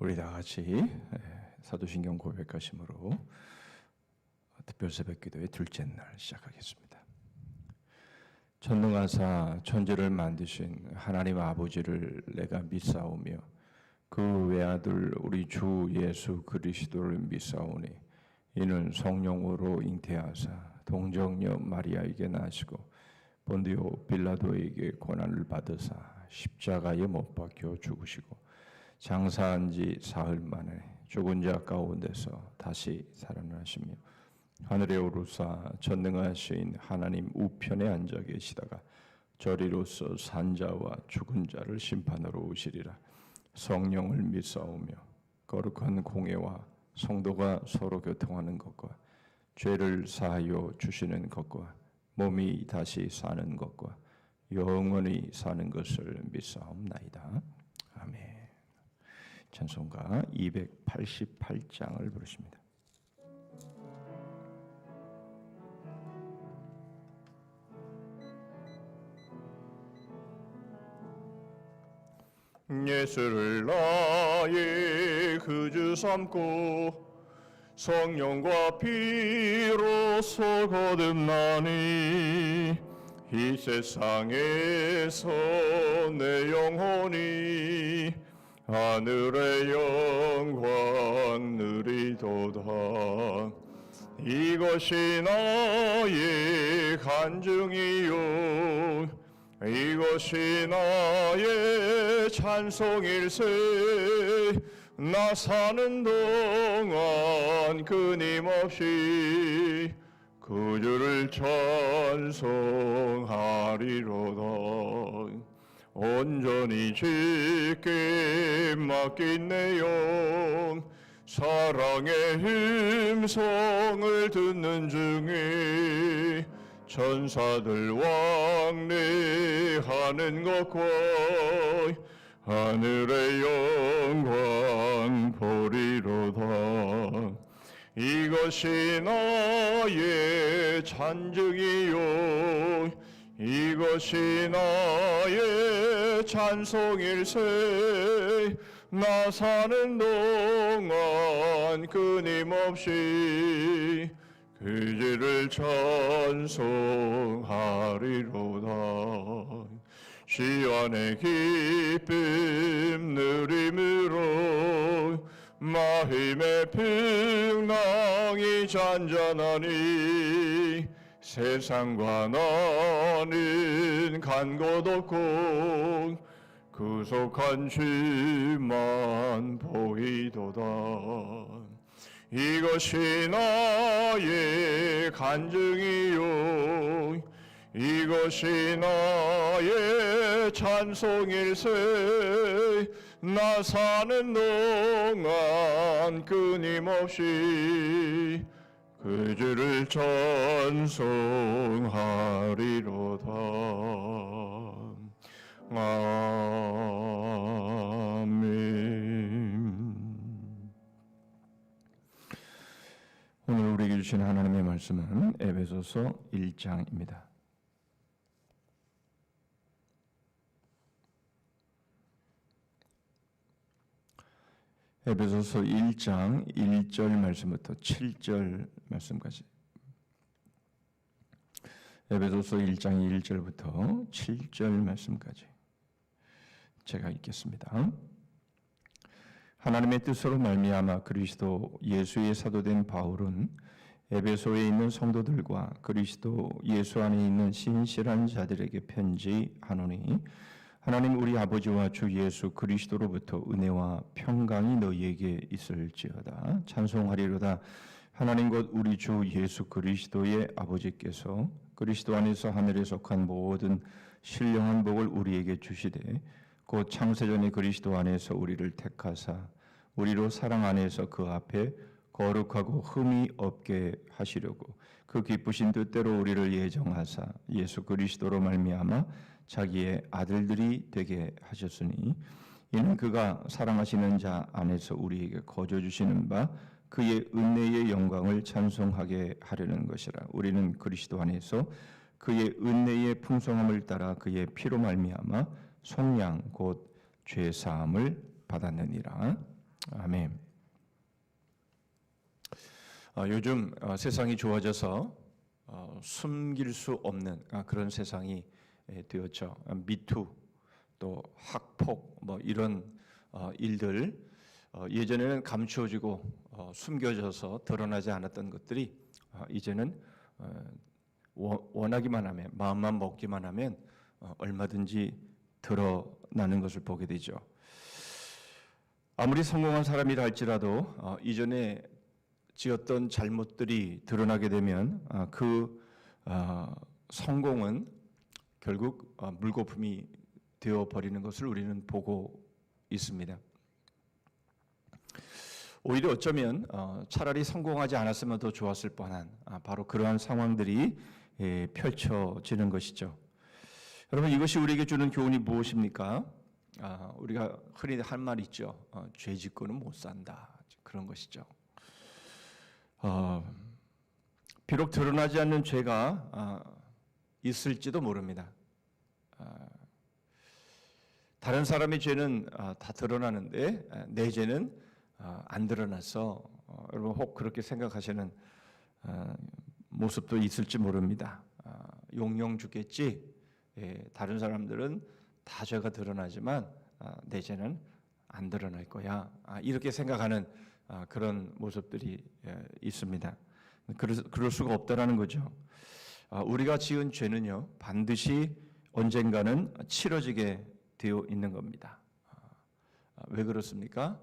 우리 다 같이 사도신경 고백하심으로 특별 새벽기도의 둘째 날 시작하겠습니다. 전능하사 천지를 만드신 하나님 아버지를 내가 믿사오며 그 외아들 우리 주 예수 그리스도를 믿사오니 이는 성령으로 잉태하사 동정녀 마리아에게 나시고 본디오 빌라도에게 고난을 받으사 십자가에 못 박혀 죽으시고 장사한 지 사흘 만에 죽은 자 가운데서 다시 살아나시며 하늘에 오르사 전능하신 하나님 우편에 앉아 계시다가 저리로서 산자와 죽은 자를 심판하러 오시리라. 성령을 믿사오며 거룩한 공회와 성도가 서로 교통하는 것과 죄를 사하여 주시는 것과 몸이 다시 사는 것과 영원히 사는 것을 믿사옵나이다. 아멘. 찬송가 288장을 부르십니다. 예수를 나의 구주 삼고 성령과 피로서 거듭나니 이 세상에서 내 영혼이 하늘의 영광 누리도다. 이것이 나의 간증이요 이것이 나의 찬송일세. 나 사는 동안 끊임없이 구주를 찬송하리로다. 온전히 주께 맡긴 내 영 사랑의 음성을 듣는 중에 천사들 왕래하는 것과 하늘의 영광 보리로다. 이것이 나의 찬증이요 이것이 나의 찬송일세. 나 사는 동안 끊임없이 그지를 찬송하리로다. 시완의 기쁨 누림으로 마음의 풍랑이 잔잔하니 세상과 나는 간 곳 없고 구속한 주만 보이도다. 이것이 나의 간증이요 이것이 나의 찬송일세. 나 사는 동안 끊임없이 그 주를 찬송하리로다. 아멘. 오늘 우리에게 주신 하나님의 말씀은 에베소서 1장입니다. 에베소서 1장 1절 말씀부터 7절 말씀까지. 에베소서 1장 1절부터 7절 말씀까지 제가 읽겠습니다. 하나님의 뜻으로 말미암아 그리스도 예수의 사도된 바울은 에베소에 있는 성도들과 그리스도 예수 안에 있는 신실한 자들에게 편지하노니 하나님 우리 아버지와 주 예수 그리스도로부터 은혜와 평강이 너희에게 있을지어다. 찬송하리로다. 하나님 곧 우리 주 예수 그리스도의 아버지께서 그리스도 안에서 하늘에 속한 모든 신령한 복을 우리에게 주시되 곧 창세전에 그리스도 안에서 우리를 택하사 우리로 사랑 안에서 그 앞에 거룩하고 흠이 없게 하시려고 그 기쁘신 뜻대로 우리를 예정하사 예수 그리스도로 말미암아 자기의 아들들이 되게 하셨으니 이는 그가 사랑하시는 자 안에서 우리에게 거저 주시는 바 그의 은혜의 영광을 찬송하게 하려는 것이라. 우리는 그리스도 안에서 그의 은혜의 풍성함을 따라 그의 피로 말미암아 속량 곧 죄 사함을 받았느니라. 아멘. 요즘 세상이 좋아져서 숨길 수 없는 그런 세상이 되었죠. 미투 또 학폭 뭐 이런 일들 예전에는 감추어지고 숨겨져서 드러나지 않았던 것들이 이제는 원하기만 하면 마음만 먹기만 하면 얼마든지 드러나는 것을 보게 되죠. 아무리 성공한 사람이라 할지라도 이전에 지었던 잘못들이 드러나게 되면 그 성공은 결국 물거품이 되어 버리는 것을 우리는 보고 있습니다. 오히려 어쩌면 차라리 성공하지 않았으면 더 좋았을 뻔한 바로 그러한 상황들이 펼쳐지는 것이죠. 여러분, 이것이 우리에게 주는 교훈이 무엇입니까? 우리가 흔히 할 말 있죠. 죄 짓고는 못 산다. 그런 것이죠. 비록 드러나지 않는 죄가 있을지도 모릅니다. 다른 사람의 죄는 다 드러나는데 내 죄는 안 드러나서 여러분 혹 그렇게 생각하시는 모습도 있을지 모릅니다. 용용 죽겠지. 다른 사람들은 다 죄가 드러나지만 내 죄는 안 드러날 거야. 이렇게 생각하는 그런 모습들이 있습니다. 그럴 수가 없다라는 거죠. 우리가 지은 죄는요 반드시 언젠가는 치러지게 되어 있는 겁니다. 왜 그렇습니까?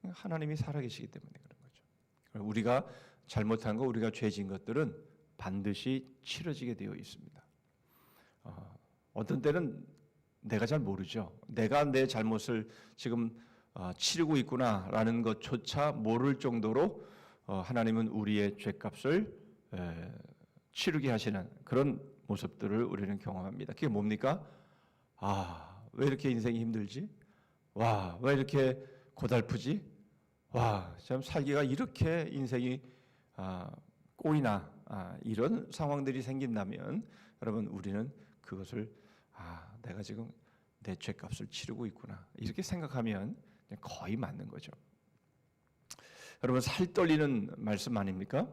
하나님이 살아계시기 때문에 그런 거죠. 우리가 잘못한 거, 우리가 죄진 것들은 반드시 치러지게 되어 있습니다. 어떤 때는 내가 잘 모르죠. 내가 내 잘못을 지금 치르고 있구나라는 것조차 모를 정도로 하나님은 우리의 죄값을 치르게 하시는 그런 모습들을 우리는 경험합니다. 그게 뭡니까? 왜 이렇게 인생이 힘들지? 왜 이렇게 고달프지? 참 살기가 이렇게 인생이 꼬이나 이런 상황들이 생긴다면 여러분 우리는 그것을 내가 지금 내 죄값을 치르고 있구나 이렇게 생각하면 거의 맞는 거죠. 여러분 살 떨리는 말씀 아닙니까?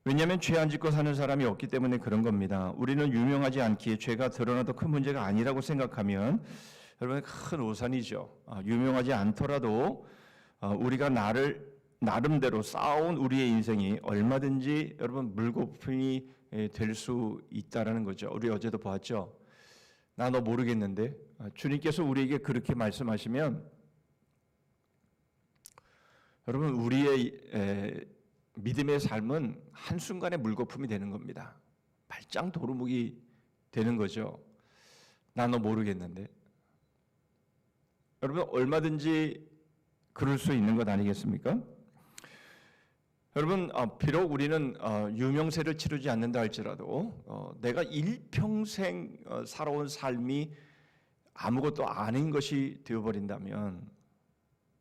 왜냐하면 죄 안 짓고 사는 사람이 없기 때문에 그런 겁니다. 우리는 유명하지 않기에 죄가 드러나도 큰 문제가 아니라고 생각하면 여러분 큰 오산이죠. 유명하지 않더라도 우리가 나름대로 쌓아온 우리의 인생이 얼마든지 여러분 물거품이 될 수 있다라는 거죠. 우리 어제도 보았죠. 나 너 모르겠는데 주님께서 우리에게 그렇게 말씀하시면 여러분 우리의 믿음의 삶은 한순간에 물거품이 되는 겁니다. 발장 도루묵이 되는 거죠. 나 너 모르겠는데. 여러분 얼마든지 그럴 수 있는 것 아니겠습니까? 여러분 비록 우리는 유명세를 치르지 않는다 할지라도 내가 일평생 살아온 삶이 아무것도 아닌 것이 되어버린다면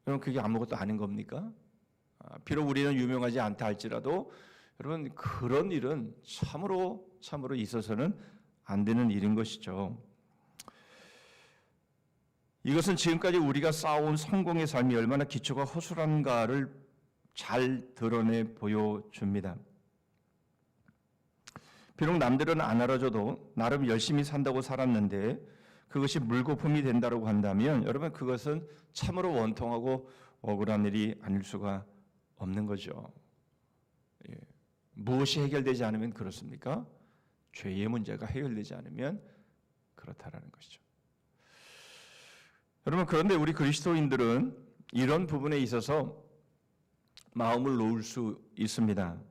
여러분 그게 아무것도 아닌 겁니까? 비록 우리는 유명하지 않다 할지라도 여러분 그런 일은 참으로 있어서는 안 되는 일인 것이죠. 이것은 지금까지 우리가 쌓아온 성공의 삶이 얼마나 기초가 허술한가를 잘 드러내 보여줍니다. 비록 남들은 안 알아줘도 나름 열심히 산다고 살았는데 그것이 물거품이 된다고 한다면 여러분 그것은 참으로 원통하고 억울한 일이 아닐 수가 없는 거죠. 무엇이 해결되지 않으면 그렇습니까? 죄의 문제가 해결되지 않으면 그렇다라는 것이죠. 여러분 그런데 우리 그리스도인들은 이런 부분에 있어서 마음을 놓을 수 있습니다.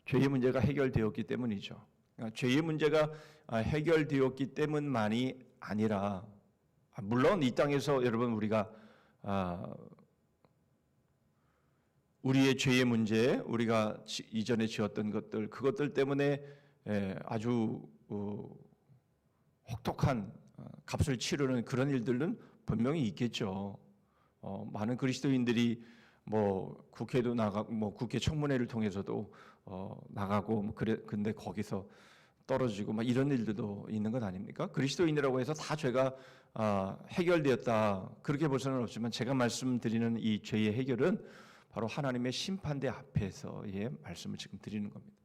죄의 문제가 해결되었기 때문이죠. 죄의 문제가 해결되었기 때문만이 아니라 물론 이 땅에서 여러분 우리가 우리의 죄의 문제, 우리가 이전에 지었던 것들 그것들 때문에 아주 혹독한 값을 치르는 그런 일들은 분명히 있겠죠. 많은 그리스도인들이 국회도 나가고 국회 청문회를 통해서도 나가고 근데 거기서 떨어지고 막 이런 일들도 있는 것 아닙니까? 그리스도인이라고 해서 다 죄가 해결되었다 그렇게 볼 수는 없지만 제가 말씀드리는 이 죄의 해결은 바로 하나님의 심판대 앞에서의 말씀을 지금 드리는 겁니다.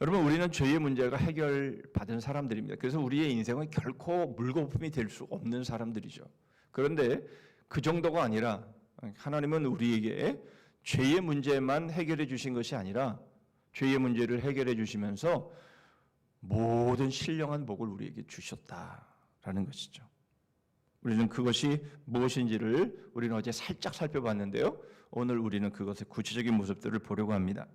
여러분, 우리는 죄의 문제가 해결받은 사람들입니다. 그래서 우리의 인생은 결코 물거품이 될 수 없는 사람들이죠. 그런데 그 정도가 아니라 하나님은 우리에게 죄의 문제만 해결해 주신 것이 아니라 죄의 문제를 해결해 주시면서 모든 신령한 복을 우리에게 주셨다라는 것이죠. 우리는 그것이 무엇인지를 우리는 어제 살짝 살펴봤는데요. 오늘 우리는 그것의 구체적인 모습들을 보려고 합니다.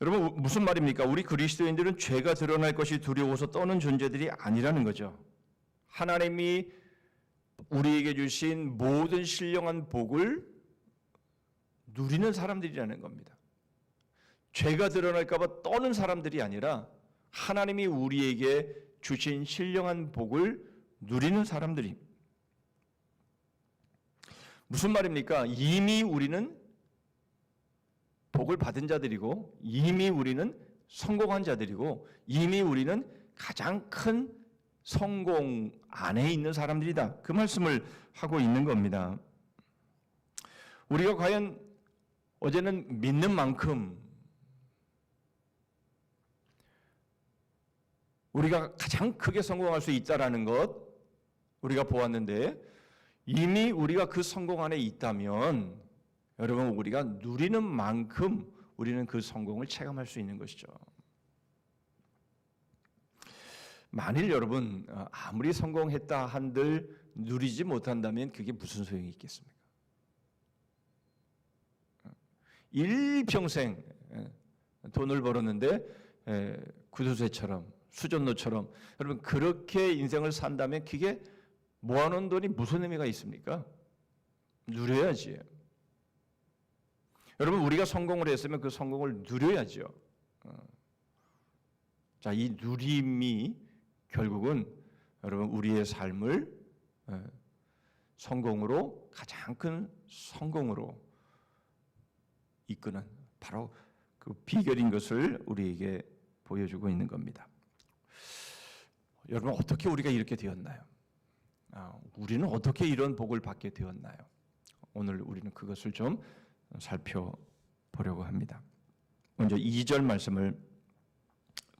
여러분, 무슨 말입니까? 우리 그리스도인들은 죄가 드러날 것이 두려워서 떠는 존재들이 아니라는 거죠. 하나님이 우리에게 주신 모든 신령한 복을 누리는 사람들이라는 겁니다. 죄가 드러날까 봐 떠는 사람들이 아니라 하나님이 우리에게 주신 신령한 복을 누리는 사람들이. 무슨 말입니까? 이미 우리는 복을 받은 자들이고 이미 우리는 성공한 자들이고 이미 우리는 가장 큰 성공 안에 있는 사람들이다. 그 말씀을 하고 있는 겁니다. 우리가 과연 어제는 믿는 만큼 우리가 가장 크게 성공할 수 있다라는 것 우리가 보았는데 이미 우리가 그 성공 안에 있다면 여러분 우리가 누리는 만큼 우리는 그 성공을 체감할 수 있는 것이죠. 만일 여러분 아무리 성공했다 한들 누리지 못한다면 그게 무슨 소용이 있겠습니까? 일평생 돈을 벌었는데 구두쇠처럼 수전노처럼 여러분 그렇게 인생을 산다면 그게 모아놓은 돈이 무슨 의미가 있습니까? 누려야지. 여러분 우리가 성공을 했으면 그 성공을 누려야죠. 자, 이 누림이 결국은 여러분 우리의 삶을 성공으로 가장 큰 성공으로 이끄는 바로 그 비결인 것을 우리에게 보여주고 있는 겁니다. 여러분 어떻게 우리가 이렇게 되었나요? 우리는 어떻게 이런 복을 받게 되었나요? 오늘 우리는 그것을 좀 살펴보려고 합니다. 먼저 2절 말씀을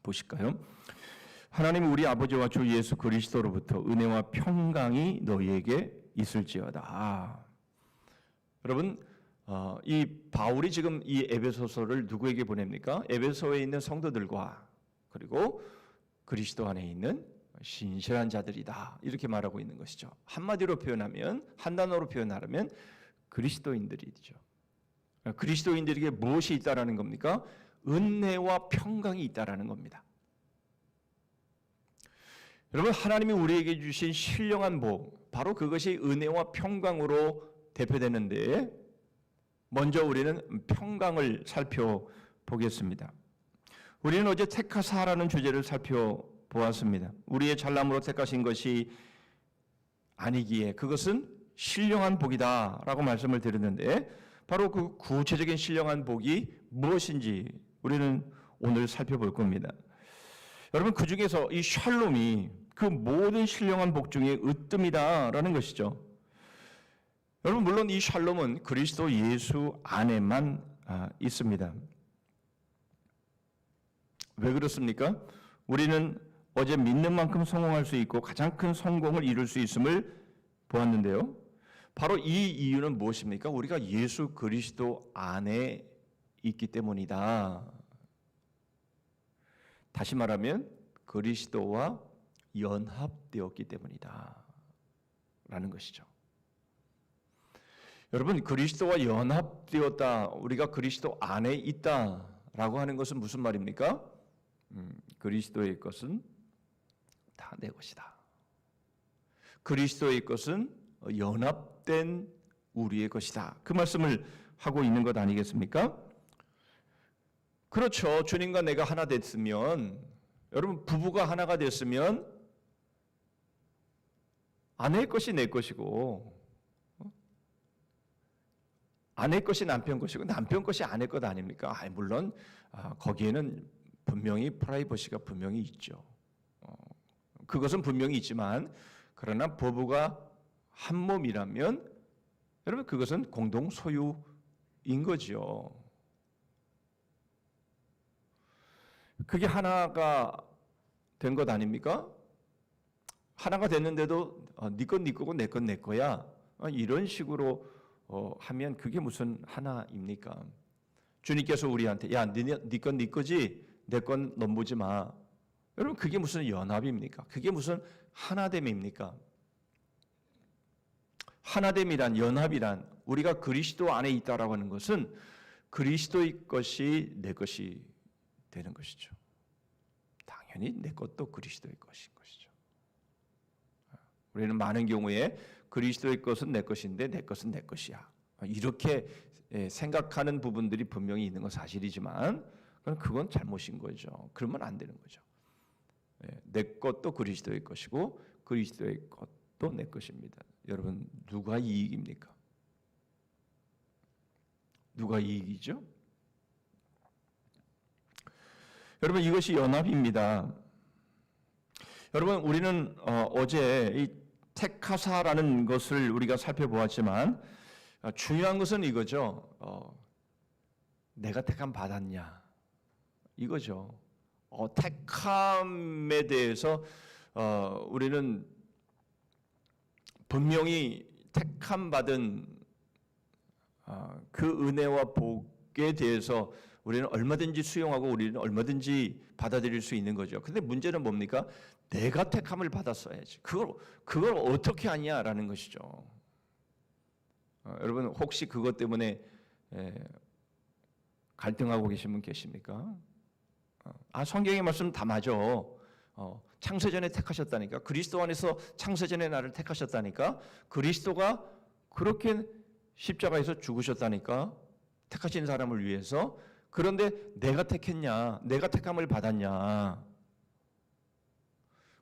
보실까요? 하나님 우리 아버지와 주 예수 그리스도로부터 은혜와 평강이 너희에게 있을지어다. 여러분 이 바울이 지금 이 에베소서를 누구에게 보냅니까? 에베소에 있는 성도들과 그리고 그리스도 안에 있는 신실한 자들이다 이렇게 말하고 있는 것이죠. 한마디로 표현하면 한 단어로 표현하면 그리스도인들이죠. 그리스도인들에게 무엇이 있다라는 겁니까? 은혜와 평강이 있다라는 겁니다. 여러분 하나님이 우리에게 주신 신령한 복 바로 그것이 은혜와 평강으로 대표되는데 먼저 우리는 평강을 살펴보겠습니다. 우리는 어제 택하사라는 주제를 살펴보았습니다. 우리의 잘남으로 택하신 것이 아니기에 그것은 신령한 복이다라고 말씀을 드렸는데 바로 그 구체적인 신령한 복이 무엇인지 우리는 오늘 살펴볼 겁니다. 여러분 그 중에서 이 샬롬이 그 모든 신령한 복 중에 으뜸이다라는 것이죠. 여러분 물론 이 샬롬은 그리스도 예수 안에만 있습니다. 왜 그렇습니까? 우리는 어제 믿는 만큼 성공할 수 있고 가장 큰 성공을 이룰 수 있음을 보았는데요. 바로 이 이유는 무엇입니까? 우리가 예수 그리스도 안에 있기 때문이다. 다시 말하면 그리스도와 연합되었기 때문이다 라는 것이죠. 여러분 그리스도와 연합되었다, 우리가 그리스도 안에 있다라고 하는 것은 무슨 말입니까? 그리스도의 것은 다 내 것이다. 그리스도의 것은 연합된 우리의 것이다. 그 말씀을 하고 있는 것 아니겠습니까? 그렇죠. 주님과 내가 하나 됐으면, 여러분 부부가 하나가 됐으면 아내의 것이 내 것이고 아내 것이 남편 것이고 남편 것이 아내 것 아닙니까? 물론 거기에는 분명히 프라이버시가 분명히 있죠. 그것은 분명히 있지만 그러나 부부가 한 몸이라면 여러분 그것은 공동 소유인 거죠. 그게 하나가 된 것 아닙니까? 하나가 됐는데도 네 건 네 거고 내 건 내 거야. 이런 식으로 하면 그게 무슨 하나입니까? 주님께서 우리한테 야, 네 건 네 거지 내 건 넘보지 마. 여러분 그게 무슨 연합입니까? 그게 무슨 하나됨입니까? 하나됨이란 연합이란 우리가 그리스도 안에 있다라고 하는 것은 그리스도의 것이 내 것이 되는 것이죠. 당연히 내 것도 그리스도의 것인 것이죠. 우리는 많은 경우에 그리스도의 것은 내 것인데 내 것은 내 것이야. 이렇게 생각하는 부분들이 분명히 있는 건 사실이지만 그건 잘못인 거죠. 그러면 안 되는 거죠. 내 것도 그리스도의 것이고 그리스도의 것도 내 것입니다. 여러분 누가 이익입니까? 누가 이익이죠? 여러분 이것이 연합입니다. 여러분 우리는 어제 이 택하사라는 것을 우리가 살펴보았지만 중요한 것은 이거죠. 내가 택함 받았냐 이거죠. 택함에 대해서 우리는 분명히 택함 받은 그 은혜와 복에 대해서 우리는 얼마든지 수용하고 우리는 얼마든지 받아들일 수 있는 거죠. 근데 문제는 뭡니까? 내가 택함을 받았어야지. 그걸 어떻게 하냐라는 것이죠. 여러분 혹시 그것 때문에 갈등하고 계신 분 계십니까? 성경의 말씀 다 맞아. 창세전에 택하셨다니까. 그리스도 안에서 창세전에 나를 택하셨다니까. 그리스도가 그렇게 십자가에서 죽으셨다니까. 택하신 사람을 위해서. 그런데 내가 택했냐? 내가 택함을 받았냐?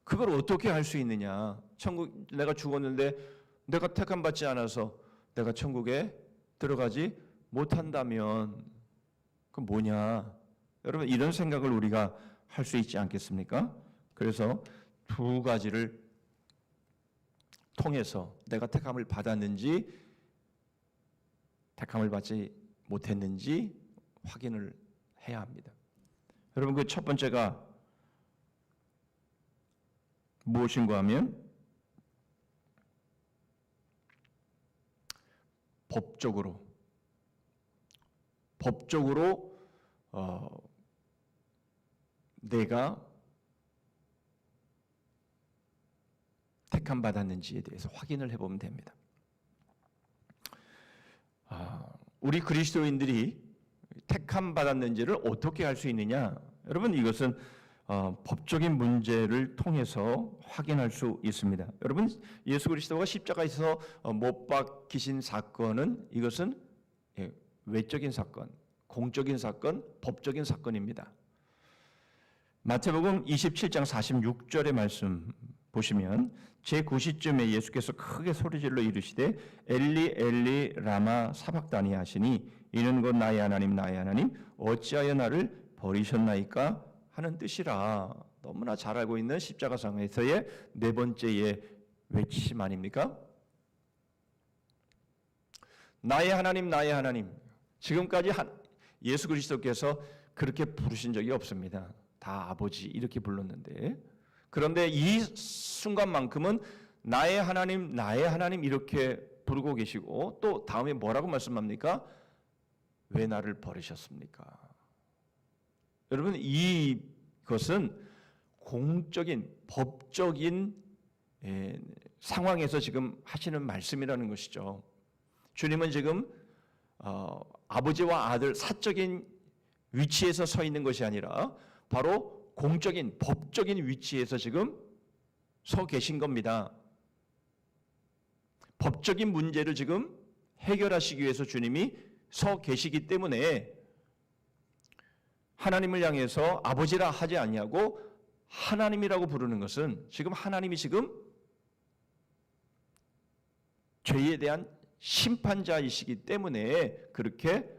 그걸 어떻게 할 수 있느냐? 내가 죽었는데 내가 택함 받지 않아서 내가 천국에 들어가지 못한다면 그건 뭐냐? 여러분 이런 생각을 우리가 할 수 있지 않겠습니까? 그래서 두 가지를 통해서 내가 택함을 받았는지 택함을 받지 못했는지 확인을 해야 합니다. 여러분 그 첫 번째가 무엇인가 하면 법적으로 내가 택함 받았는지에 대해서 확인을 해보면 됩니다. 우리 그리스도인들이 택함 받았는지를 어떻게 할 수 있느냐? 여러분 이것은 법적인 문제를 통해서 확인할 수 있습니다. 여러분 예수 그리스도가 십자가에서 못 박히신 사건은 이것은 외적인 사건, 공적인 사건, 법적인 사건입니다. 마태복음 27장 46절의 말씀 보시면 제9시쯤에 예수께서 크게 소리질러 이르시되 엘리 엘리 라마 사박다니 하시니 이는 곧 나의 하나님 나의 하나님 어찌하여 나를 버리셨나이까 하는 뜻이라. 너무나 잘 알고 있는 십자가상에서의 네 번째의 외침 아닙니까? 나의 하나님 나의 하나님. 지금까지 예수 그리스도께서 그렇게 부르신 적이 없습니다. 다 아버지 이렇게 불렀는데 그런데 이 순간만큼은 나의 하나님 이렇게 부르고 계시고 또 다음에 뭐라고 말씀합니까? 왜 나를 버리셨습니까? 여러분 이것은 공적인 법적인 상황에서 지금 하시는 말씀이라는 것이죠. 주님은 지금 아버지와 아들 사적인 위치에서 서 있는 것이 아니라 바로 공적인 법적인 위치에서 지금 서 계신 겁니다. 법적인 문제를 지금 해결하시기 위해서 주님이 서 계시기 때문에 하나님을 향해서 아버지라 하지 아니하고 하나님이라고 부르는 것은 지금 하나님이 지금 죄에 대한 심판자이시기 때문에 그렇게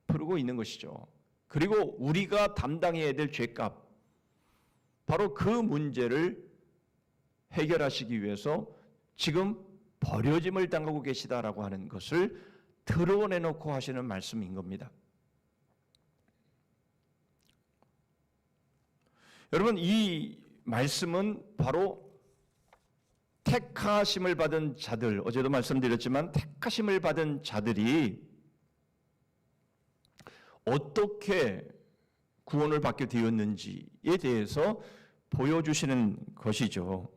부르고 있는 것이죠. 그리고 우리가 담당해야 될 죄값, 바로 그 문제를 해결하시기 위해서 지금 버려짐을 당하고 계시다라고 하는 것을 드러내놓고 하시는 말씀인 겁니다. 여러분, 이 말씀은 바로 택하심을 받은 자들, 어제도 말씀드렸지만 택하심을 받은 자들이 어떻게 구원을 받게 되었는지에 대해서 보여주시는 것이죠.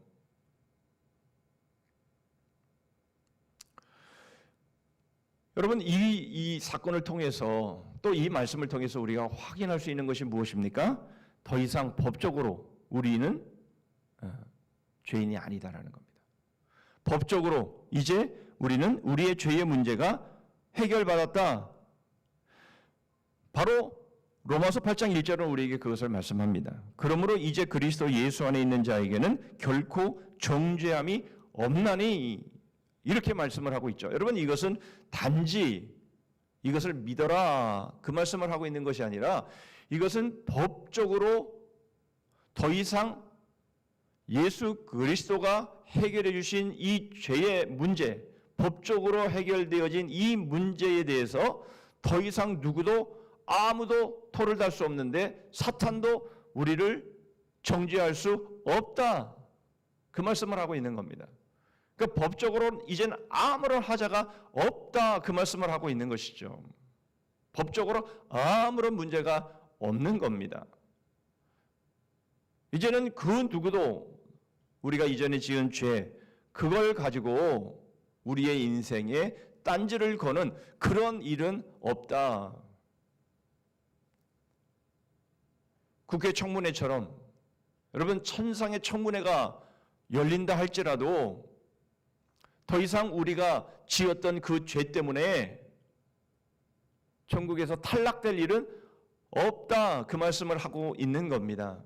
여러분, 이 사건을 통해서 또 이 말씀을 통해서 우리가 확인할 수 있는 것이 무엇입니까? 더 이상 법적으로 우리는 죄인이 아니다라는 겁니다. 법적으로 이제 우리는 우리의 죄의 문제가 해결받았다. 바로 로마서 8장 1절은 우리에게 그것을 말씀합니다. 그러므로 이제 그리스도 예수 안에 있는 자에게는 결코 정죄함이 없나니, 이렇게 말씀을 하고 있죠. 여러분, 이것은 단지 이것을 믿어라 그 말씀을 하고 있는 것이 아니라 이것은 법적으로 더 이상 예수 그리스도가 해결해 주신 이 죄의 문제, 법적으로 해결되어진 이 문제에 대해서 더 이상 누구도 아무도 토를 달 수 없는데 사탄도 우리를 정죄할 수 없다. 그 말씀을 하고 있는 겁니다. 그러니까 법적으로는 이제는 아무런 하자가 없다. 그 말씀을 하고 있는 것이죠. 법적으로 아무런 문제가 없는 겁니다. 이제는 그 누구도 우리가 이전에 지은 죄, 그걸 가지고 우리의 인생에 딴지를 거는 그런 일은 없다. 국회 청문회처럼 여러분, 천상의 청문회가 열린다 할지라도 더 이상 우리가 지었던 그 죄 때문에 천국에서 탈락될 일은 없다. 그 말씀을 하고 있는 겁니다.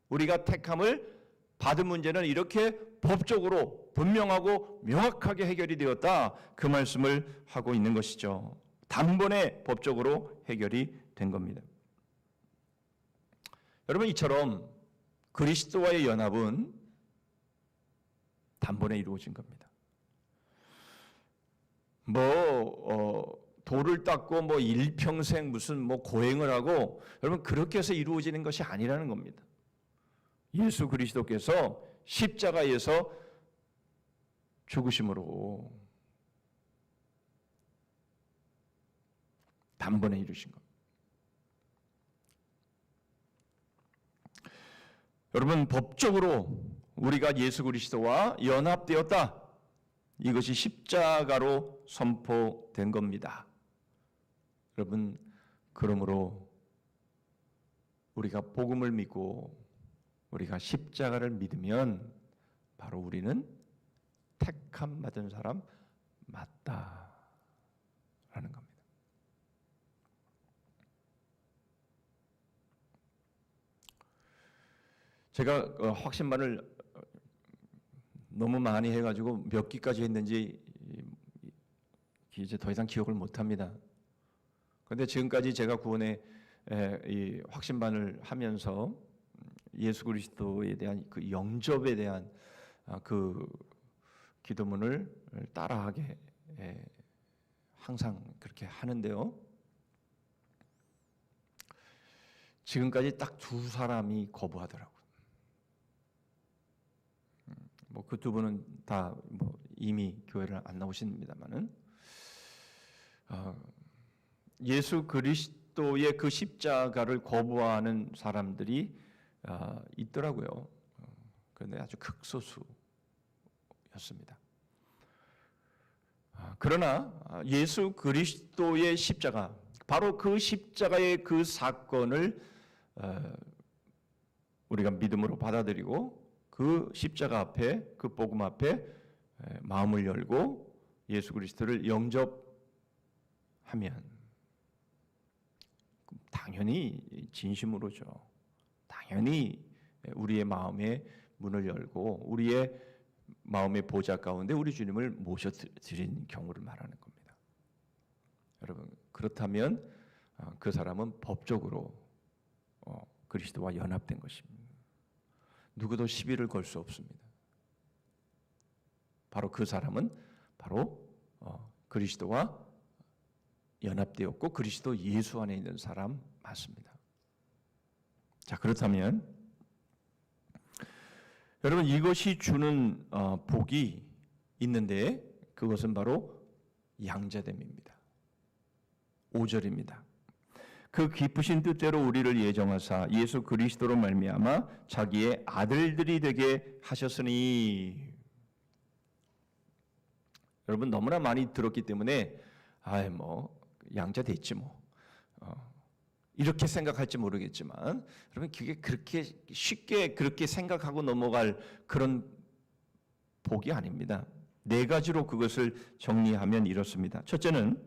우리가 택함을 받은 문제는 이렇게 법적으로 분명하고 명확하게 해결이 되었다. 그 말씀을 하고 있는 것이죠. 단번에 법적으로 해결이 된 겁니다. 여러분, 이처럼 그리스도와의 연합은 단번에 이루어진 겁니다. 돌을 닦고 일평생 무슨 고행을 하고 여러분 그렇게 해서 이루어지는 것이 아니라는 겁니다. 예수 그리스도께서 십자가에서 죽으심으로 단번에 이루신 겁니다. 여러분, 법적으로 우리가 예수 그리스도와 연합되었다. 이것이 십자가로 선포된 겁니다. 여러분, 그러므로 우리가 복음을 믿고 우리가 십자가를 믿으면 바로 우리는 택함 받은 사람 맞다라는 겁니다. 제가 확신반을 너무 많이 해가지고 몇 기까지 했는지 이제 더 이상 기억을 못합니다. 그런데 지금까지 제가 구원의 이 확신반을 하면서 예수 그리스도에 대한 그 영접에 대한 그 기도문을 따라하게 항상 그렇게 하는데요. 지금까지 딱 2사람이 거부하더라고요. 그 2분은 다 이미 교회를 안 나오십니다만은 예수 그리스도의 그 십자가를 거부하는 사람들이 있더라고요. 그런데 아주 극소수였습니다. 그러나 예수 그리스도의 십자가, 바로 그 십자가의 그 사건을 우리가 믿음으로 받아들이고 그 십자가 앞에, 그 복음 앞에 마음을 열고 예수 그리스도를 영접하면 당연히 진심으로죠. 당연히 우리의 마음에 문을 열고 우리의 마음의 보좌 가운데 우리 주님을 모셔드린 경우를 말하는 겁니다. 여러분, 그렇다면 그 사람은 법적으로 그리스도와 연합된 것입니다. 누구도 시비를 걸 수 없습니다. 바로 그 사람은 바로 그리스도와 연합되었고 그리스도 예수 안에 있는 사람 맞습니다. 자, 그렇다면 여러분 이것이 주는 복이 있는데 그것은 바로 양자됨입니다. 5절입니다. 그 기쁘신 뜻대로 우리를 예정하사 예수 그리스도로 말미암아 자기의 아들들이 되게 하셨으니. 여러분 너무나 많이 들었기 때문에 양자 됐지 뭐 이렇게 생각할지 모르겠지만 여러분 그게 그렇게 쉽게 그렇게 생각하고 넘어갈 그런 복이 아닙니다. 4가지로 그것을 정리하면 이렇습니다. 첫째는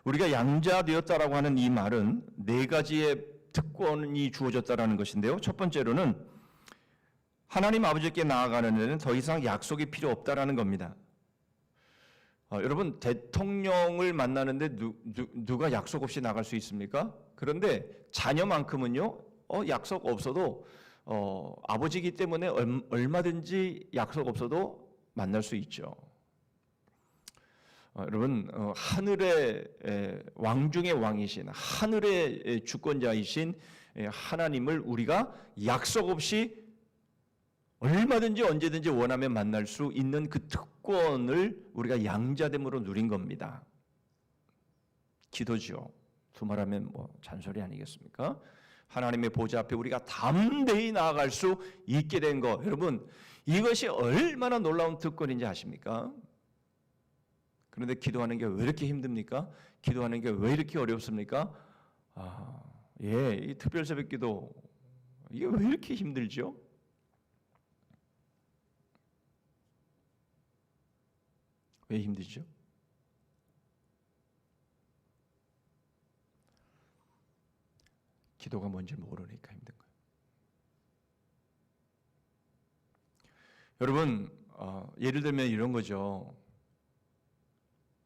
우리가 양자되었다라고 하는 이 말은 4가지의 특권이 주어졌다라는 것인데요. 첫 번째로는 하나님 아버지께 나아가는 데는 더 이상 약속이 필요 없다라는 겁니다. 여러분 대통령을 만나는데 누가 약속 없이 나갈 수 있습니까? 그런데 자녀만큼은요 약속 없어도 아버지이기 때문에 얼마든지 약속 없어도 만날 수 있죠. 여러분 하늘의 왕 중의 왕이신 하늘의 주권자이신 하나님을 우리가 약속 없이 얼마든지 언제든지 원하면 만날 수 있는 그 특권을 우리가 양자됨으로 누린 겁니다. 기도죠. 두말하면 잔소리 아니겠습니까? 하나님의 보좌 앞에 우리가 담대히 나아갈 수 있게 된 것. 여러분 이것이 얼마나 놀라운 특권인지 아십니까? 그런데 기도하는 게 왜 이렇게 힘듭니까? 기도하는 게 왜 이렇게 어렵습니까? 이 특별 새벽 기도 이게 왜 이렇게 힘들죠? 왜 힘들죠? 기도가 뭔지 모르니까 힘든 거예요. 여러분, 예를 들면 이런 거죠.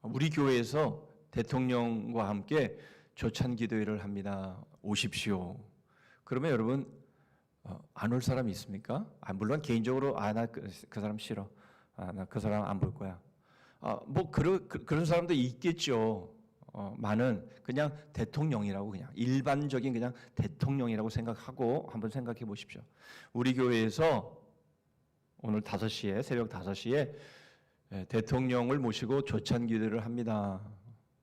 우리 교회에서 대통령과 함께 조찬 기도회를 합니다. 오십시오. 그러면 여러분 안 올 사람이 있습니까? 물론 개인적으로 나 그 사람 싫어. 나 그 사람 안 볼 거야. 그런 사람도 있겠죠. 많은 그냥 대통령이라고 그냥 일반적인 그냥 대통령이라고 생각하고 한번 생각해 보십시오. 우리 교회에서 오늘 5시에 새벽 5시에 대통령을 모시고 조찬 기도를 합니다.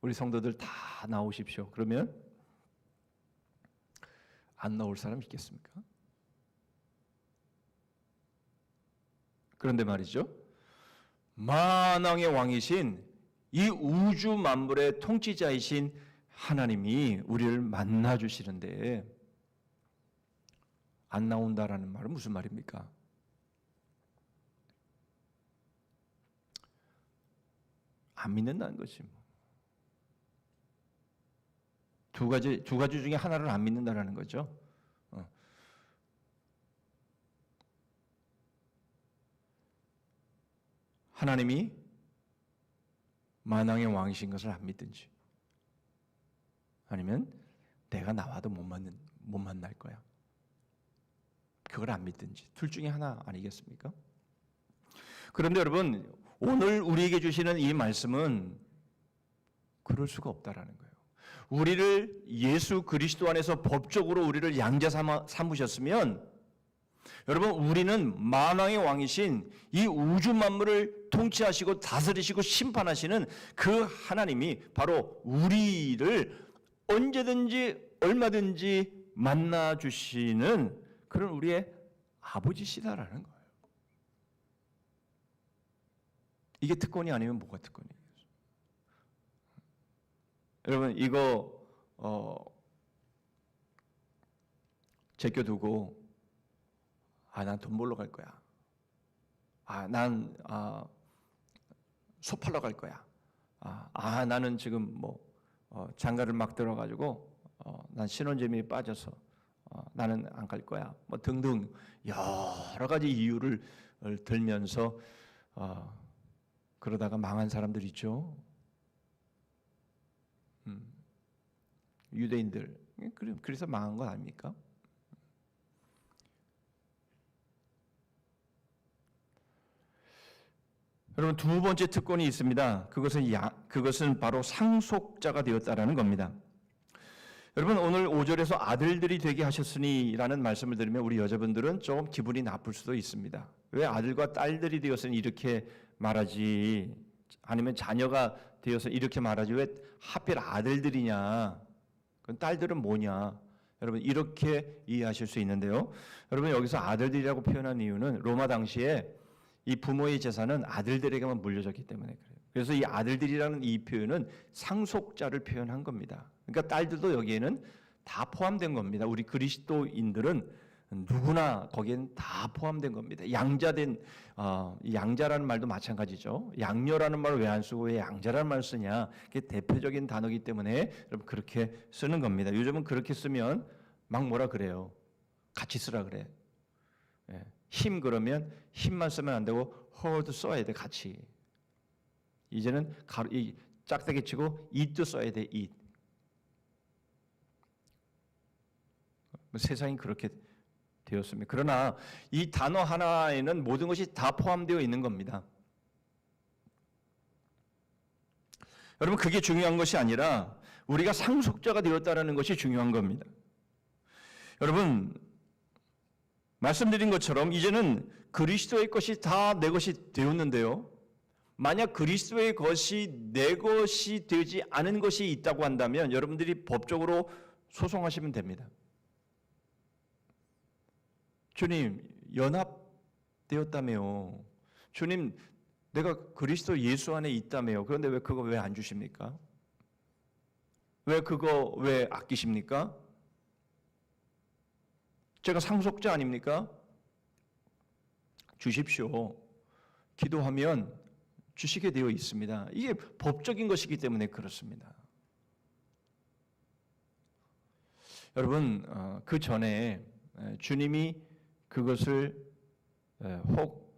우리 성도들 다 나오십시오. 그러면 안 나올 사람 있겠습니까? 그런데 말이죠. 만왕의 왕이신 이 우주 만물의 통치자이신 하나님이 우리를 만나 주시는데 안 나온다라는 말은 무슨 말입니까? 안 믿는다는 거지. 두 가지 중에 하나를 안 믿는다라는 거죠. 하나님이 만왕의 왕이신 것을 안 믿든지 아니면 내가 나와도 못 만날 거야. 그걸 안 믿든지 둘 중에 하나 아니겠습니까? 그런데 여러분 오늘 우리에게 주시는 이 말씀은 그럴 수가 없다라는 거예요. 우리를 예수 그리스도 안에서 법적으로 우리를 양자 삼으셨으면 여러분 우리는 만왕의 왕이신 이 우주 만물을 통치하시고 다스리시고 심판하시는 그 하나님이 바로 우리를 언제든지 얼마든지 만나 주시는 그런 우리의 아버지시다라는 거예요. 이게 특권이 아니면 뭐가 특권이에요? 여러분 이거 제껴두고 난 돈 벌러 갈 거야. 난 소 팔러 갈 거야. 나는 지금 장가를 막 들어가지고 난 신혼재미에 빠져서 나는 안 갈 거야. 등등 여러 가지 이유를 들면서 그러다가 망한 사람들 있죠. 유대인들. 그래서 망한 거 아닙니까? 여러분 두 번째 특권이 있습니다. 그것은 바로 상속자가 되었다라는 겁니다. 여러분 오늘 5절에서 아들들이 되게 하셨으니라는 말씀을 들으면 우리 여자분들은 조금 기분이 나쁠 수도 있습니다. 왜 아들과 딸들이 되었으니 이렇게 말하지? 아니면 자녀가 되어서 이렇게 말하지? 왜 하필 아들들이냐? 그럼 딸들은 뭐냐? 여러분 이렇게 이해하실 수 있는데요. 여러분 여기서 아들들이라고 표현한 이유는 로마 당시에 이 부모의 재산은 아들들에게만 물려졌기 때문에 그래요. 그래서 이 아들들이라는 이 표현은 상속자를 표현한 겁니다. 그러니까 딸들도 여기에는 다 포함된 겁니다. 우리 그리스도인들은 누구나 거기에는 다 포함된 겁니다. 양자된 양자라는 말도 마찬가지죠. 양녀라는 말을 왜 안 쓰고 왜 양자라는 말을 쓰냐? 그게 대표적인 단어이기 때문에 여러분 그렇게 쓰는 겁니다. 요즘은 그렇게 쓰면 막 뭐라 그래요? 같이 쓰라 그래. 예. 힘 그러면 힘만 쓰면 안 되고 허도 써야 돼 같이. 이제는 이 짝대기 치고 it도 써야 돼 it. 세상이 그렇게 되었습니다. 그러나 이 단어 하나에는 모든 것이 다 포함되어 있는 겁니다. 여러분 그게 중요한 것이 아니라 우리가 상속자가 되었다는 것이 중요한 겁니다. 여러분 말씀드린 것처럼 이제는 그리스도의 것이 다 내 것이 되었는데요. 만약 그리스도의 것이 내 것이 되지 않은 것이 있다고 한다면 여러분들이 법적으로 소송하시면 됩니다. 주님 연합되었다며요. 주님 내가 그리스도 예수 안에 있다며요. 그런데 왜 그거 왜 안 주십니까? 왜 그거 왜 아끼십니까? 제가 상속자 아닙니까? 주십시오. 기도하면 주시게 되어 있습니다. 이게 법적인 것이기 때문에 그렇습니다. 여러분 그 전에 주님이 그것을 혹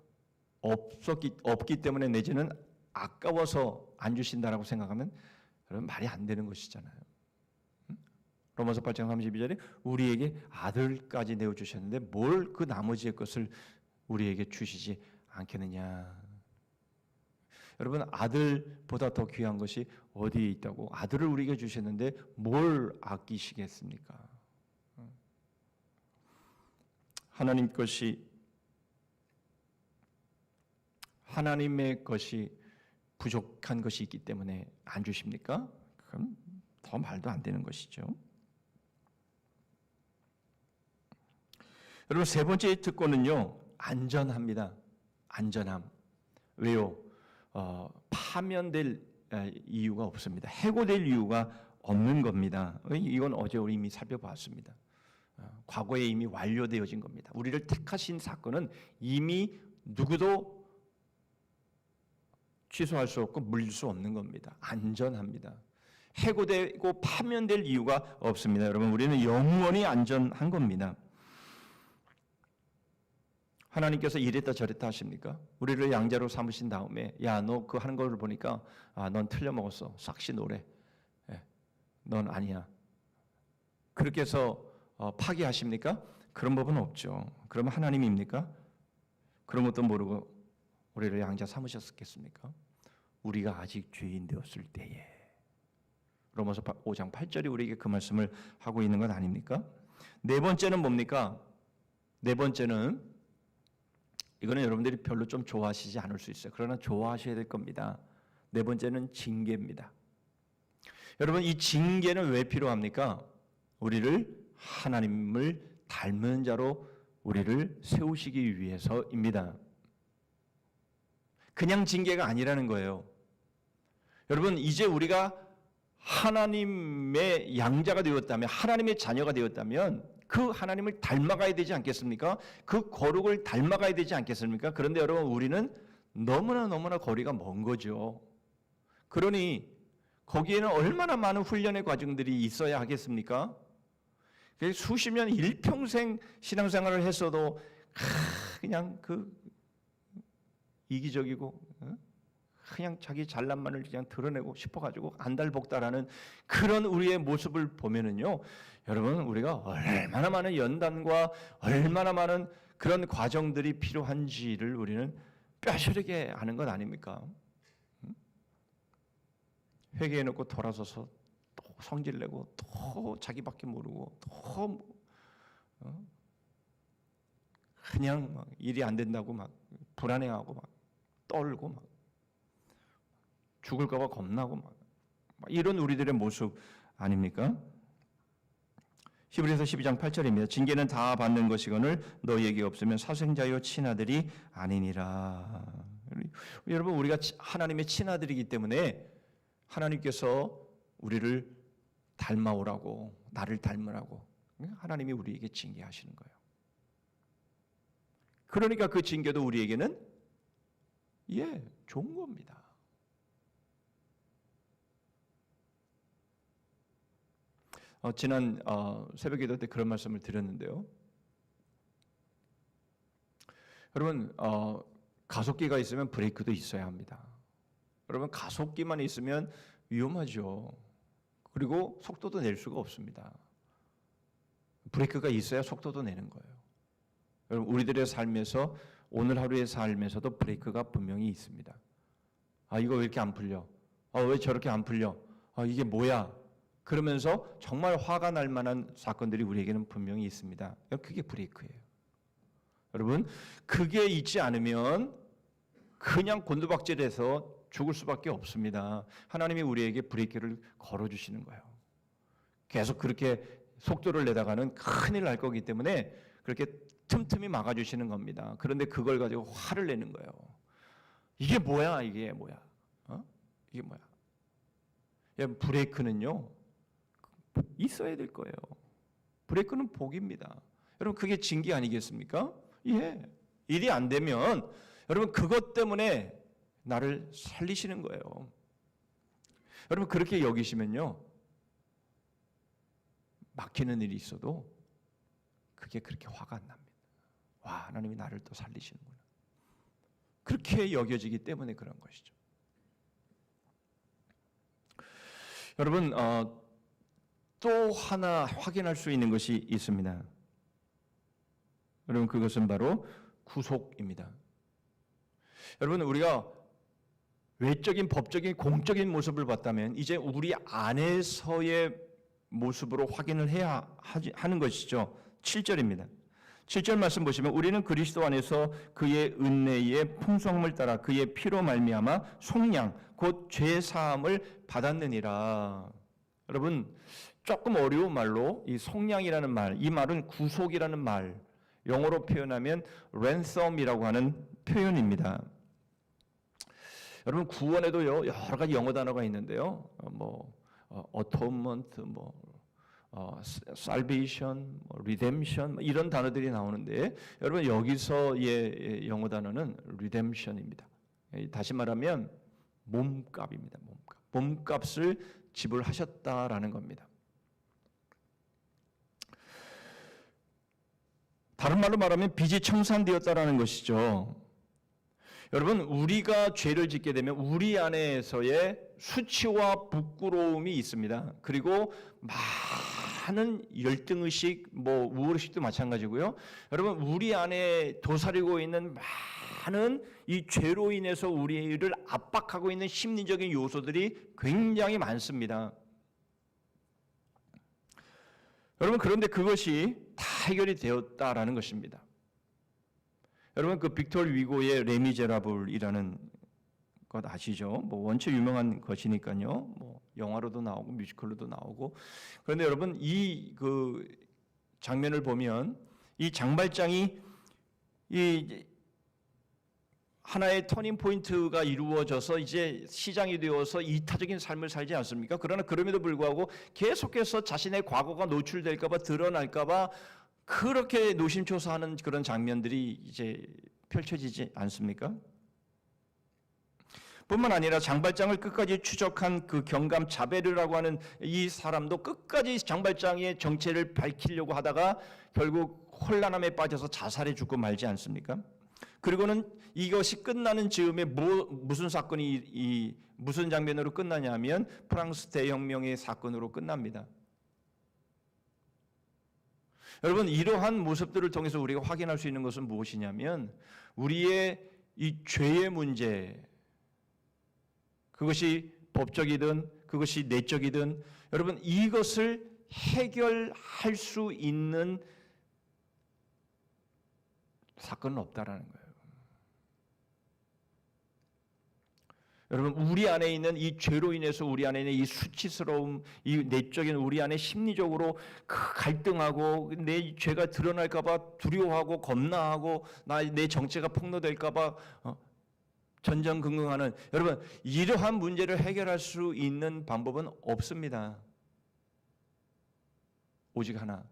없기 때문에 내지는 아까워서 안 주신다라고 생각하면 여러분 말이 안 되는 것이잖아요. 로마서 8장 32절에 우리에게 아들까지 내어주셨는데 뭘 그 나머지의 것을 우리에게 주시지 않겠느냐. 여러분 아들보다 더 귀한 것이 어디에 있다고? 아들을 우리에게 주셨는데 뭘 아끼시겠습니까? 하나님 것이 하나님의 것이 부족한 것이 있기 때문에 안 주십니까? 그럼 더 말도 안 되는 것이죠. 여러분 세 번째 특권은요 안전합니다. 안전함. 왜요? 파면될 이유가 없습니다. 해고될 이유가 없는 겁니다. 이건 어제 우리 이미 살펴봤습니다. 과거에 이미 완료되어진 겁니다. 우리를 택하신 사건은 이미 누구도 취소할 수 없고 물릴 수 없는 겁니다. 안전합니다. 해고되고 파면될 이유가 없습니다. 여러분 우리는 영원히 안전한 겁니다. 하나님께서 이랬다 저랬다 하십니까? 우리를 양자로 삼으신 다음에 야 너 그 하는 걸 보니까 넌 틀려먹었어. 싹시 노래. 넌 아니야. 그렇게 해서 파기하십니까? 그런 법은 없죠. 그러면 하나님입니까? 그런 것도 모르고 우리를 양자 삼으셨겠습니까? 우리가 아직 죄인 되었을 때에. 로마서 5장 8절이 우리에게 그 말씀을 하고 있는 것 아닙니까? 네 번째는 뭡니까? 네 번째는 이거는 여러분들이 별로 좀 좋아하시지 않을 수 있어요. 그러나 좋아하셔야 될 겁니다. 네 번째는 징계입니다. 여러분 이 징계는 왜 필요합니까? 우리를 하나님을 닮은 자로 우리를 세우시기 위해서입니다. 그냥 징계가 아니라는 거예요. 여러분 이제 우리가 하나님의 양자가 되었다면 하나님의 자녀가 되었다면 그 하나님을 닮아가야 되지 않겠습니까? 그 거룩을 닮아가야 되지 않겠습니까? 그런데 여러분 우리는 너무나 거리가 먼 거죠. 그러니 거기에는 얼마나 많은 훈련의 과정들이 있어야 하겠습니까? 수십 년 일평생 신앙생활을 했어도 그냥 그 이기적이고 그냥 자기 잘난만을 그냥 드러내고 싶어가지고 안달복달하는 그런 우리의 모습을 보면은요, 여러분 우리가 얼마나 많은 연단과 얼마나 많은 그런 과정들이 필요한지를 우리는 뼈저리게 아는 것 아닙니까? 회개해놓고 돌아서서 또 성질내고 또 자기밖에 모르고 또 그냥 막 일이 안 된다고 막 불안해하고 막 떨고 막 죽을까봐 겁나고 막 이런 우리들의 모습 아닙니까? 히브리서 12장 8절입니다. 징계는 다 받는 것이거늘 너희에게 없으면 사생자요 친아들이 아니니라. 여러분 우리가 하나님의 친아들이기 때문에 하나님께서 우리를 닮아오라고, 나를 닮으라고 하나님이 우리에게 징계하시는 거예요. 그러니까 그 징계도 우리에게는 좋은 겁니다. 지난 새벽기도 때 그런 말씀을 드렸는데요. 여러분 가속기가 있으면 브레이크도 있어야 합니다. 여러분 가속기만 있으면 위험하죠. 그리고 속도도 낼 수가 없습니다. 브레이크가 있어야 속도도 내는 거예요. 여러분 우리들의 삶에서 오늘 하루의 삶에서도 브레이크가 분명히 있습니다. 이거 왜 이렇게 안 풀려? 왜 저렇게 안 풀려? 이게 뭐야? 그러면서 정말 화가 날 만한 사건들이 우리에게는 분명히 있습니다. 그게 브레이크예요. 여러분 그게 있지 않으면 그냥 곤두박질해서 죽을 수밖에 없습니다. 하나님이 우리에게 브레이크를 걸어주시는 거예요. 계속 그렇게 속도를 내다가는 큰일 날 거기 때문에 그렇게 틈틈이 막아주시는 겁니다. 그런데 그걸 가지고 화를 내는 거예요. 이게 뭐야? 이게 뭐야? 이게 뭐야? 브레이크는요 있어야 될 거예요. 브레이크는 복입니다. 여러분 그게 징계 아니겠습니까? 일이 안 되면 여러분 그것 때문에 나를 살리시는 거예요. 여러분 그렇게 여기시면요 막히는 일이 있어도 그게 그렇게 화가 안 납니다. 하나님이 나를 또 살리시는구나. 그렇게 여겨지기 때문에 그런 것이죠. 여러분 또 하나 확인할 수 있는 것이 있습니다. 여러분 그것은 바로 구속입니다. 여러분 우리가 외적인 법적인 공적인 모습을 봤다면 이제 우리 안에서의 모습으로 확인을 해야 하는 것이죠. 7절입니다. 7절 말씀 보시면 우리는 그리스도 안에서 그의 은혜의 풍성함을 따라 그의 피로 말미암아 속량 곧 죄 사함을 받았느니라. 여러분 조금 어려운 말로 이 속량이라는 말, 이 말은 구속이라는 말, 영어로 표현하면 ransom이라고 하는 표현입니다. 여러분 구원에도요 여러 가지 영어 단어가 있는데요, atonement, salvation, redemption 이런 단어들이 나오는데 여러분 여기서의 영어 단어는 redemption입니다. 다시 말하면 몸값입니다. 몸값을 지불하셨다라는 겁니다. 다른 말로 말하면 빚이 청산되었다라는 것이죠. 여러분 우리가 죄를 짓게 되면 우리 안에서의 수치와 부끄러움이 있습니다. 그리고 많은 열등의식, 우월의식도 마찬가지고요. 여러분 우리 안에 도사리고 있는 많은 이 죄로 인해서 우리를 압박하고 있는 심리적인 요소들이 굉장히 많습니다. 여러분 그런데 그것이 다 해결이 되었다라는 것입니다. 여러분 그 빅토르 위고의 레미제라블이라는 것 아시죠? 원체 유명한 것이니까요. 영화로도 나오고 뮤지컬로도 나오고. 그런데 여러분 이 그 장면을 보면 이 장발장이 이 하나의 터닝 포인트가 이루어져서 이제 시장이 되어서 이타적인 삶을 살지 않습니까? 그러나 그럼에도 불구하고 계속해서 자신의 과거가 노출될까 봐 드러날까 봐 그렇게 노심초사하는 그런 장면들이 이제 펼쳐지지 않습니까? 뿐만 아니라 장발장을 끝까지 추적한 그 경감 자베르라고 하는 이 사람도 끝까지 장발장의 정체를 밝히려고 하다가 결국 혼란함에 빠져서 자살해 죽고 말지 않습니까? 그리고는 이것이 끝나는 즈음에 무슨 사건이 무슨 장면으로 끝나냐면 프랑스 대혁명의 사건으로 끝납니다. 여러분, 이러한 모습들을 통해서 우리가 확인할 수 있는 것은 무엇이냐면 우리의 이 죄의 문제, 그것이 법적이든 그것이 내적이든 여러분 이것을 해결할 수 있는 사건은 없다라는 거예요. 여러분, 우리 안에 있는 이 죄로 인해서 우리 안에 있는 이 수치스러움, 이 내적인 우리 안에 심리적으로 갈등하고 내 죄가 드러날까 봐 두려워하고 겁나하고 내 정체가 폭로될까 봐 전전긍긍하는, 여러분, 이러한 문제를 해결할 수 있는 방법은 없습니다. 오직 하나,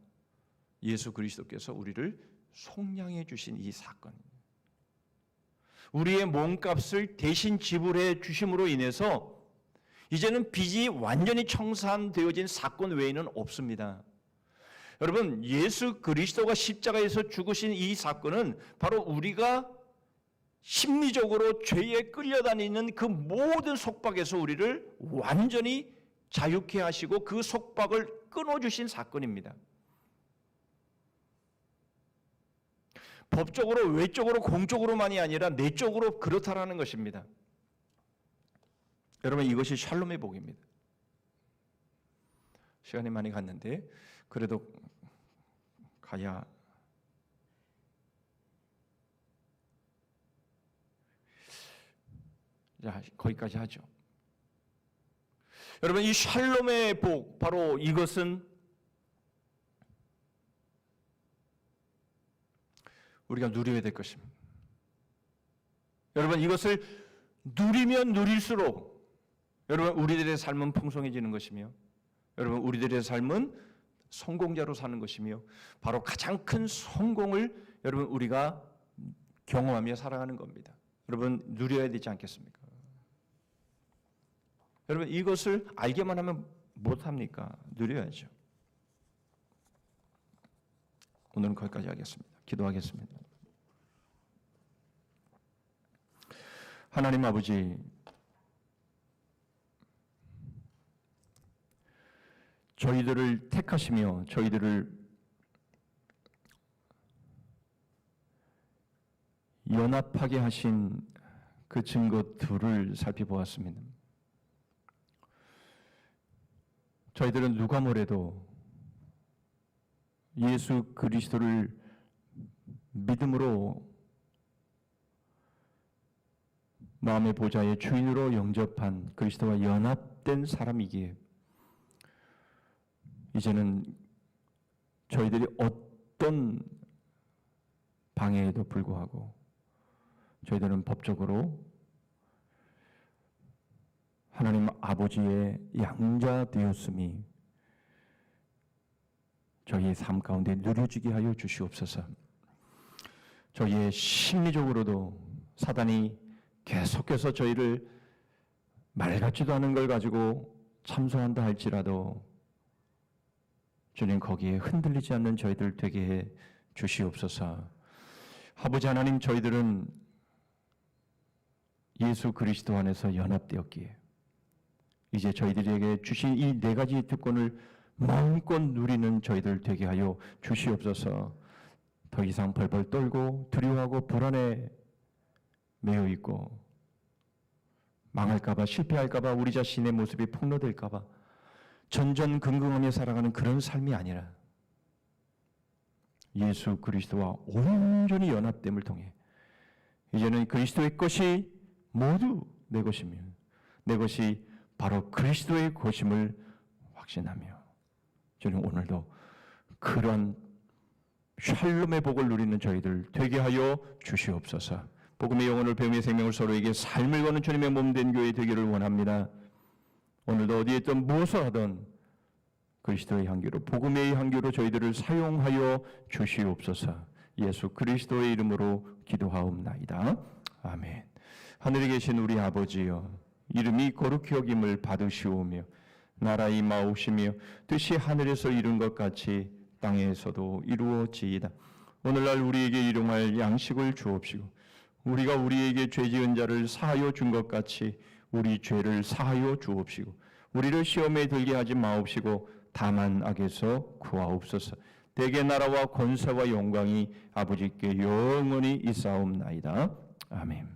예수 그리스도께서 우리를 속량해 주신 이 사건, 우리의 몸값을 대신 지불해 주심으로 인해서 이제는 빚이 완전히 청산되어진 사건 외에는 없습니다. 여러분, 예수 그리스도가 십자가에서 죽으신 이 사건은 바로 우리가 심리적으로 죄에 끌려다니는 그 모든 속박에서 우리를 완전히 자유케 하시고 그 속박을 끊어주신 사건입니다. 법적으로, 외적으로, 공적으로만이 아니라 내적으로 그렇다라는 것입니다. 여러분, 이것이 샬롬의 복입니다. 시간이 많이 갔는데 그래도 가야 자, 거기까지 하죠. 여러분, 이 샬롬의 복, 바로 이것은 우리가 누려야 될 것입니다. 여러분, 이것을 누리면 누릴수록 여러분 우리들의 삶은 풍성해지는 것이며 여러분 우리들의 삶은 성공자로 사는 것이며 바로 가장 큰 성공을 여러분 우리가 경험하며 살아가는 겁니다. 여러분, 누려야 되지 않겠습니까? 여러분, 이것을 알게만 하면 못합니까? 누려야죠. 오늘은 거기까지 하겠습니다. 기도하겠습니다. 하나님 아버지, 저희들을 택하시며 저희들을 연합하게 하신 그 증거들을 살펴보았습니다. 저희들은 누가 뭐래도 예수 그리스도를 믿음으로 마음의 보좌의 주인으로 영접한 그리스도와 연합된 사람이기에 이제는 저희들이 어떤 방해에도 불구하고 저희들은 법적으로 하나님 아버지의 양자 되었음이 저희의 삶 가운데 누려지게 하여 주시옵소서. 저희의 심리적으로도 사단이 계속해서 저희를 말 같지도 않은 걸 가지고 참소한다 할지라도 주님, 거기에 흔들리지 않는 저희들 되게 해 주시옵소서. 아버지 하나님, 저희들은 예수 그리스도 안에서 연합되었기에 이제 저희들에게 주신 이 네 가지 특권을 마음껏 누리는 저희들 되게 하여 주시옵소서. 더 이상 벌벌 떨고 두려워하고 불안에 매여 있고 망할까봐, 실패할까봐, 우리 자신의 모습이 폭로될까봐 전전긍긍하며 살아가는 그런 삶이 아니라 예수 그리스도와 온전히 연합됨을 통해 이제는 그리스도의 것이 모두 내 것이며 내 것이 바로 그리스도의 것임을 확신하며 저는 오늘도 그런 샬롬의 복을 누리는 저희들 되게 하여 주시옵소서. 복음의 영혼을 배움의 생명을 서로에게 삶을 거는 주님의 몸된 교회 되기를 원합니다. 오늘도 어디에 있든 무엇을 하든 그리스도의 향기로, 복음의 향기로 저희들을 사용하여 주시옵소서. 예수 그리스도의 이름으로 기도하옵나이다. 아멘. 하늘에 계신 우리 아버지여, 이름이 거룩히 여김을 받으시오며 나라 임하옵시며 뜻이 하늘에서 이룬 것 같이 땅에서도 이루어지이다. 오늘날 우리에게 일용할 양식을 주옵시고 우리가 우리에게 죄 지은 자를 사하여 준 것 같이 우리 죄를 사하여 주옵시고 우리를 시험에 들게 하지 마옵시고 다만 악에서 구하옵소서. 대개 나라와 권세와 영광이 아버지께 영원히 있사옵나이다. 아멘.